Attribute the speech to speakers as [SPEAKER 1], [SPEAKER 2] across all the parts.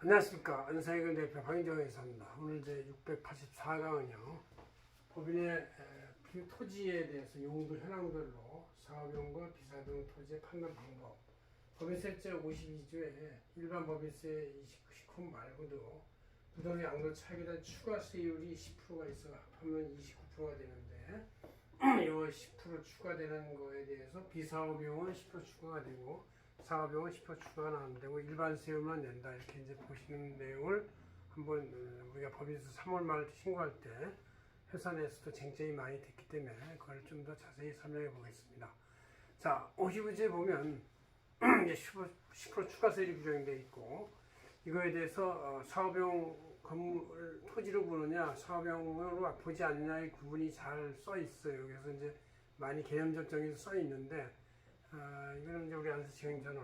[SPEAKER 1] 안녕하십니까. 안사익은 대표 황인정에서입니다. 오늘 제 684강은요. 법인의 토지에 대해서 용도 현황별로 사업용과 비사용 토지의 판단 방법, 법인세 제52조에 일반 법인세 29권 말고도 부동산 양도 차익에 대한 추가 세율이 10%가 있어 합하면 29%가 되는데 이 10% 추가되는 거에 대해서 비사업용은 10% 추가가 되고 사업용은 10% 추가가 안 되고 일반 세율만 낸다, 이렇게 이제 보시는 내용을 한번 우리가 법인세 3월 말 신고할 때 회사 내에서도 쟁점이 많이 됐기 때문에 그걸 좀 더 자세히 설명해 보겠습니다. 자, 52조에 보면 이제 10% 추가 세율이 규정되어 있고, 이거에 대해서 사업용 건물 토지로 보느냐 사업용으로 보지 않느냐의 구분이 잘 써 있어요. 그래서 이제 많이 개념적 정의도 써 있는데, 이거는 이제 우리 안서지행전을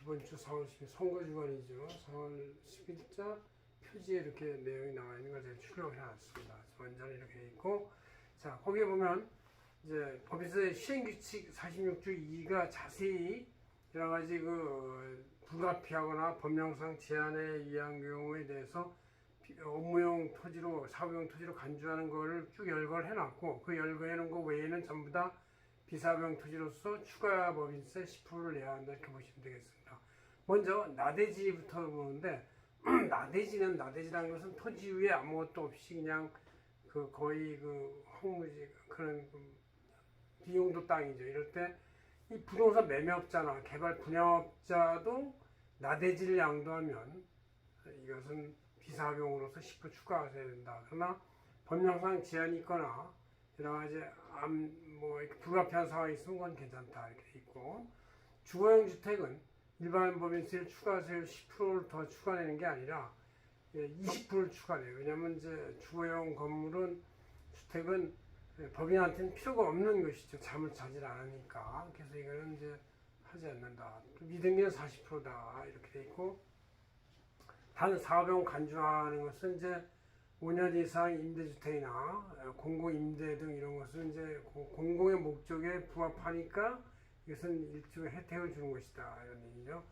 [SPEAKER 1] 이번 주 4월 10일 선거 주간이죠. 4월 10일자 표지에 이렇게 내용이 나와 있는 걸 제가 출력을 해놨습니다. 원전이 이렇게 있고, 자, 거기에 보면 이제 법인세 시행규칙 46조 2가 자세히 여러 가지 불가피하거나 법령상 제한에 의한 경우에 대해서 업무용 토지로 사업용 토지로 간주하는 거를 쭉 열거를 해놨고, 그 열거해 놓은 거 외에는 전부 다 비사업용 토지로서 추가 법인세 10%를 내야 한다, 이렇게 보시면 되겠습니다. 먼저 나대지부터 보는데 나대지라는 것은 토지 위에 아무것도 없이 그냥 거의 황무지 그런 비용도 땅이죠. 이럴 때 이 부동산 매매업자나 개발 분양업자도 나대지를 양도하면 이것은 비사업용으로서 10% 추가하셔야 된다. 그러나 법령상 제한이 있거나 여러 가지 불가피한 상황이 있으면 그건 괜찮다, 이렇게 돼 있고, 주거용 주택은 일반 법인세율 추가세율 10%를 더 추가내는 게 아니라 20%를 추가해요. 왜냐하면 이제 주거용 건물은 주택은 법인한테는 필요가 없는 것이죠. 잠을 자질 않으니까. 그래서 이거는 이제 하지 않는다. 미등기는 40%다, 이렇게 돼 있고, 단 사업용 간주하는 것은 이제 5년 이상 임대주택이나 공공임대 등 이런 것은 이제 공공의 목적에 부합하니까 이것은 일종의 혜택을 주는 것이다, 이런 얘기죠.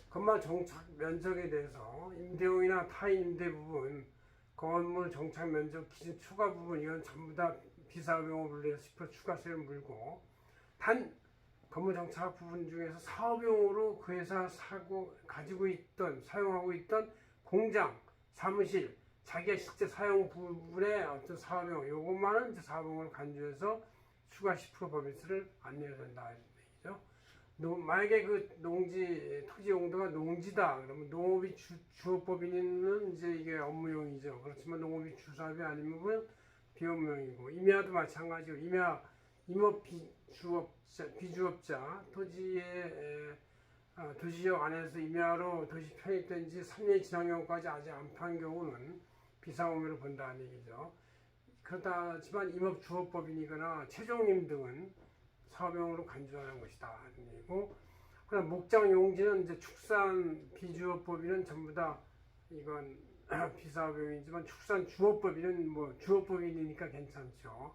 [SPEAKER 1] 건물 정착 면적에 대해서 임대용이나 타임대 부분, 건물 정착 면적 기준 초과 부분, 이건 전부 다 비사업용으로 분류해서 10% 추가세를 물고, 단 건물 정착 부분 중에서 사업용으로 그 회사 가지고 있던, 사용하고 있던 공장, 사무실, 자기가 실제 사용 부분의 어떤 사업용, 요것만은 이제 사업용으로 간주해서 추가 10% 법인세를 안 내야 된다, 이런 얘기죠. 만약에 토지 용도가 농지다, 그러면 농업이 주업법인은 이제 이게 업무용이죠. 그렇지만 농업이 주사업이 아니면 비업무용이고, 임야도 마찬가지고, 임업 비주업자, 도시지역 안에서 임야로 도시 편입된 지 3년 지난 경우까지 아직 안 판 경우는 비사업무로 본다는 얘기죠. 그렇다지만 임업주업법인이거나 최종림 등은 사업용으로 간주하는 것이다, 하는 얘기고, 그다음 목장 용지는 이제 축산 비주업법인은 전부 다 이건 비사업용이지만 축산 주업법인은 주업법인이니까 괜찮죠.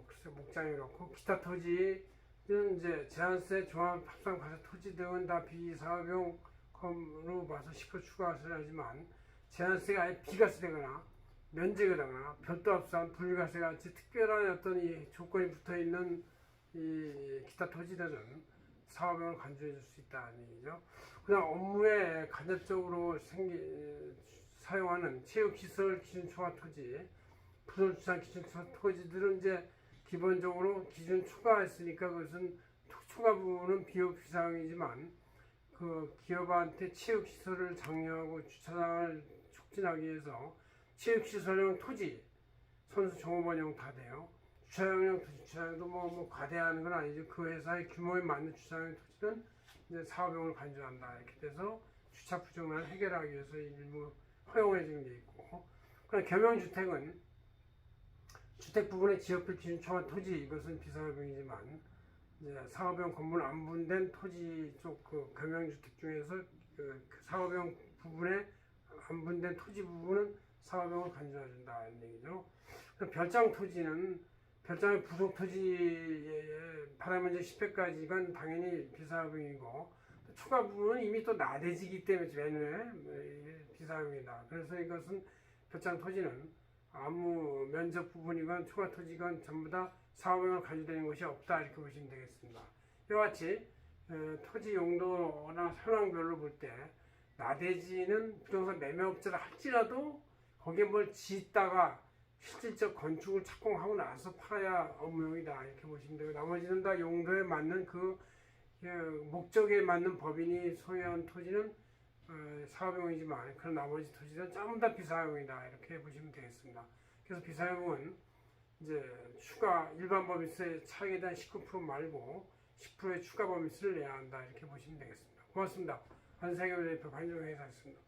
[SPEAKER 1] 글쎄, 목장이 그렇고, 기타 토지는 이제 제한세, 종합합산과세 토지 등은 다 비사업용으로 봐서 10% 추가세를 하지만, 제한세가 아예 비과세되거나 면제되거나 별도 합산, 분리과세 같이 특별한 어떤 이 조건이 붙어 있는 이 기타 토지들은 사업용을 간주해 줄 수 있다는 얘기죠. 그냥 업무에 간접적으로 사용하는 체육시설 기준 초과 토지, 부설주상 기준 초과 토지들은 이제 기본적으로 기준 초과했으니까 그것은 초과 부분은 비업 비사용이지만, 그 기업한테 체육시설을 장려하고 주차장을 촉진하기 위해서 체육시설용 토지, 선수 종업원용 다 돼요. 주차장용 토지, 주차장도 과대하는 건 아니죠. 그 회사의 규모에 맞는 주차장용 토지는 이제 사업용을 간주한다, 이렇게 돼서 주차 부족난을 해결하기 위해서 일부 허용해 주는 게 있고, 그럼 겸용주택은 주택 부분의 지역별 기준 초과 토지, 이것은 비사업용이지만 이제 사업용 건물 안 분된 토지 쪽 겸용주택 중에서 사업용 부분에 안 분된 토지 부분은 사업용을 간주해준다, 이런 얘기죠. 별장 토지는 별장의 부속 토지에 바라면적 10회까지가 당연히 비사업용이고, 추가 부분은 이미 또 나대지기 때문에 매뉴에 비사용이다. 그래서 이것은 별장 토지는 아무 면적 부분이건 추가 토지건 전부 다 사업용을 가지고 다니는 것이 없다 이렇게 보시면 되겠습니다. 이와 같이 토지 용도나 현황별로 볼 때 나대지는 부동산 매매업자를 할지라도 거기에 뭘 짓다가 실질적 건축을 착공하고 나서 팔아야 업무용이다 이렇게 보시면 되고, 나머지는 다 용도에 맞는 그 목적에 맞는 법인이 소유한 토지는 사업용이지만 그런 나머지 토지는 전부 다 비사용이다 이렇게 보시면 되겠습니다. 그래서 비사용은 이제 추가 일반 법인세의 차익에 대한 19% 말고 10%의 추가 법인세를 내야 한다 이렇게 보시면 되겠습니다. 고맙습니다. 한세경 대표 관정회사였습니다.